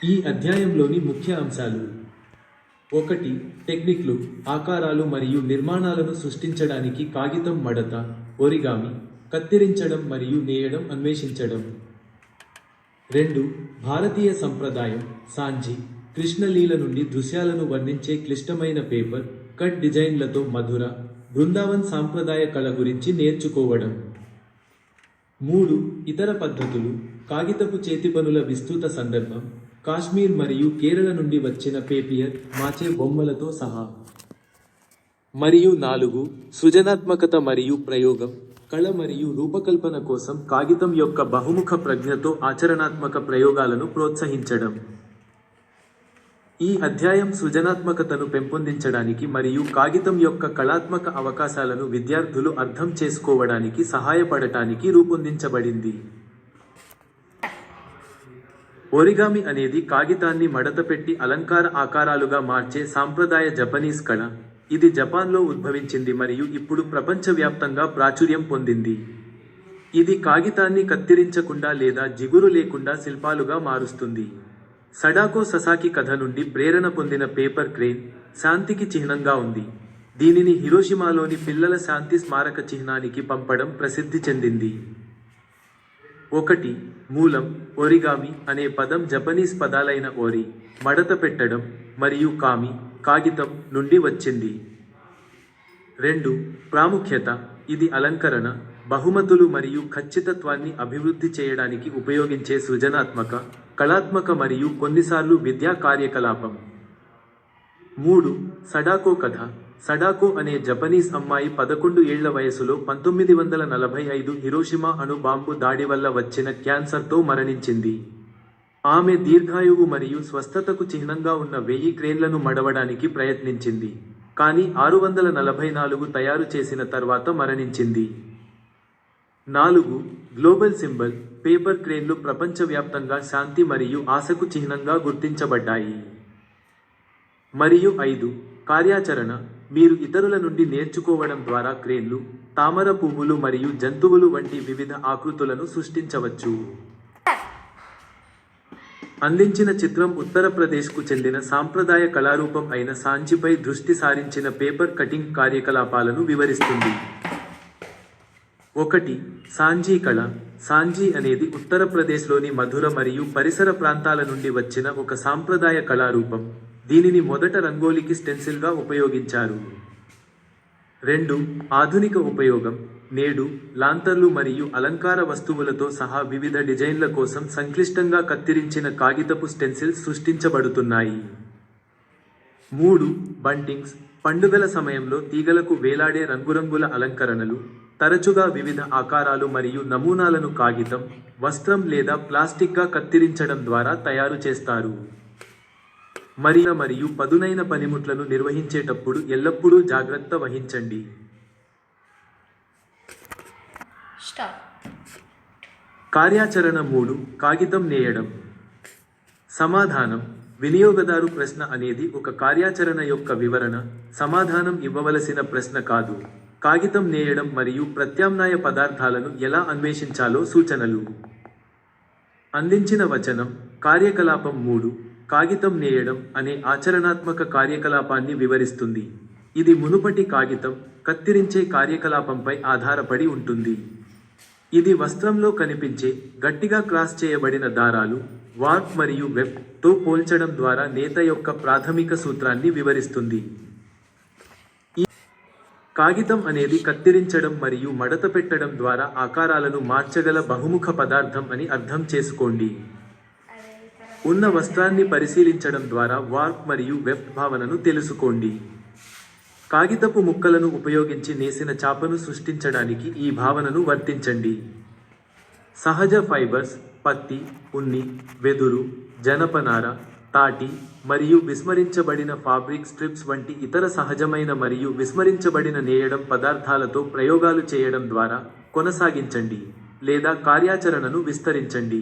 ఈ అధ్యాయంలోని ముఖ్య అంశాలు: 1. టెక్నిక్లు, ఆకారాలు మరియు నిర్మాణాలను సృష్టించడానికి కాగితం మడత, ఒరిగామి, కత్తిరించడం మరియు నేయడం అన్వేషించడం. 2. భారతీయ సంప్రదాయం, సాంజి, కృష్ణలీల నుండి దృశ్యాలను వర్ణించే క్లిష్టమైన పేపర్ కట్ డిజైన్లతో మధుర, బృందావన్ సాంప్రదాయ కళ గురించి నేర్చుకోవడం. 3. ఇతర పద్ధతులు, కాగితపు చేతిపనుల విస్తృత సందర్భం, కాశ్మీర్ మరియు కేరళ నుండి వచ్చిన పేపియర్, మాచే బొమ్మలతో సహా. మరియు 4. సృజనాత్మకత మరియు ప్రయోగం, కళ మరియు రూపకల్పన కోసం కాగితం యొక్క బహుముఖ ప్రజ్ఞతో ఆచరణాత్మక ప్రయోగాలను ప్రోత్సహించడం. ఈ అధ్యాయం సృజనాత్మకతను పెంపొందించడానికి మరియు కాగితం యొక్క కళాత్మక అవకాశాలను విద్యార్థులు అర్థం చేసుకోవడానికి సహాయపడటానికి రూపొందించబడింది. ఒరిగామి అనేది కాగితాన్ని మడతపెట్టి అలంకార ఆకారాలుగా మార్చే సాంప్రదాయ జపనీస్ కళ. ఇది జపాన్లో ఉద్భవించింది మరియు ఇప్పుడు ప్రపంచవ్యాప్తంగా ప్రాచుర్యం పొందింది. ఇది కాగితాన్ని కత్తిరించకుండా లేదా జిగురు లేకుండా శిల్పాలుగా మారుస్తుంది. సడాకో ససాకి కథ నుండి ప్రేరణ పొందిన పేపర్ క్రేన్, శాంతికి చిహ్నంగా ఉంది. దీనిని హిరోషిమాలోని పిల్లల శాంతి స్మారక చిహ్నానికి పంపడం ప్రసిద్ధి చెందింది. 1. మూలం: ఒరిగామి అనే పదం జపనీస్ పదాలైన ఓరి, మడత పెట్టడం, మరియు కామి, కాగితం నుండి వచ్చింది. 2. ప్రాముఖ్యత: ఇది అలంకరణ, బహుమతులు మరియు ఖచ్చితత్వాన్ని అభివృద్ధి చేయడానికి ఉపయోగించే సృజనాత్మక, కళాత్మక మరియు కొన్నిసార్లు విద్యా కార్యకలాపం. 3. సడాకో కథ. సడాకో అనే జపనీస్ అమ్మాయి 11 ఏళ్ల వయసులో 1945 హిరోషిమా అణు బాంబు దాడి వల్ల వచ్చిన క్యాన్సర్తో మరణించింది. ఆమె దీర్ఘాయువు మరియు స్వస్థతకు చిహ్నంగా ఉన్న 1000 క్రేన్లను మడవడానికి ప్రయత్నించింది, కానీ 644 తయారు చేసిన తర్వాత మరణించింది. 4. గ్లోబల్ సింబల్: పేపర్ క్రేన్లు ప్రపంచవ్యాప్తంగా శాంతి మరియు ఆశకు చిహ్నంగా గుర్తించబడ్డాయి. మరియు 5. కార్యాచరణ: మీరు ఇతరుల నుండి నేర్చుకోవడం ద్వారా క్రేన్లు, తామర పువ్వులు మరియు జంతువులు వంటి వివిధ ఆకృతులను సృష్టించవచ్చు. అందించిన చిత్రం ఉత్తరప్రదేశ్కు చెందిన సాంప్రదాయ కళారూపం అయిన సాంజిపై దృష్టి సారించిన పేపర్ కటింగ్ కార్యకలాపాలను వివరిస్తుంది. 1. సాంజీ కళ. సాంజీ అనేది ఉత్తరప్రదేశ్లోని మధుర మరియు పరిసర ప్రాంతాల నుండి వచ్చిన ఒక సాంప్రదాయ కళారూపం. దీనిని మొదట రంగోలికి స్టెన్సిల్గా ఉపయోగించారు. 2. ఆధునిక ఉపయోగం. నేడు, లాంతర్లు మరియు అలంకార వస్తువులతో సహా వివిధ డిజైన్ల కోసం సంక్లిష్టంగా కత్తిరించిన కాగితపు స్టెన్సిల్స్ సృష్టించబడుతున్నాయి. 3. బంటింగ్స్. పండుగల సమయంలో తీగలకు వేలాడే రంగురంగుల అలంకరణలు, తరచుగా వివిధ ఆకారాలు మరియు నమూనాలను కాగితం, వస్త్రం లేదా ప్లాస్టిక్గా కత్తిరించడం ద్వారా తయారు చేస్తారు. మరియు పదునైన పనిముట్లను నిర్వహించేటప్పుడు ఎల్లప్పుడూ జాగ్రత్త వహించండి. కార్యాచరణ 3. కాగితం నేయడం. సమాధానం: వినియోగదారు ప్రశ్న అనేది ఒక కార్యాచరణ యొక్క వివరణ, సమాధానం ఇవ్వవలసిన ప్రశ్న కాదు. కాగితం నేయడం మరియు ప్రత్యామ్నాయ పదార్థాలను ఎలా అన్వేషించాలో సూచనలు. అందించిన వచనం: కార్యకలాపం 3 కాగితం నేయడం అనే ఆచరణాత్మక కార్యకలాపాన్ని వివరిస్తుంది. ఇది మునుపటి కాగితం, కత్తిరించే కార్యకలాపంపై ఆధారపడి ఉంటుంది. ఇది వస్త్రంలో కనిపించే, గట్టిగా క్రాస్ చేయబడిన దారాలు, వార్ప్ మరియు వెబ్ తో పోల్చడం ద్వారా నేత యొక్క ప్రాథమిక సూత్రాన్ని వివరిస్తుంది. కాగితం అనేది కత్తిరించడం మరియు మడత పెట్టడం ద్వారా ఆకారాలను మార్చగల బహుముఖ పదార్థం అని అర్థం చేసుకోండి. ఉన్న వస్త్రాన్ని పరిశీలించడం ద్వారా వార్ప్ మరియు వెబ్ భావనను తెలుసుకోండి. కాగితపు ముక్కలను ఉపయోగించి నేసిన చాపను సృష్టించడానికి ఈ భావనను వర్తించండి. సహజ ఫైబర్స్: పత్తి, ఉన్ని, వెదురు, జనపనార, తాటి, మరియు విస్మరించబడిన ఫాబ్రిక్ స్ట్రిప్స్ వంటి ఇతర సహజమైన మరియు విస్మరించబడిన నేయడం పదార్థాలతో ప్రయోగాలు చేయడం ద్వారా కొనసాగించండి లేదా కార్యాచరణను విస్తరించండి.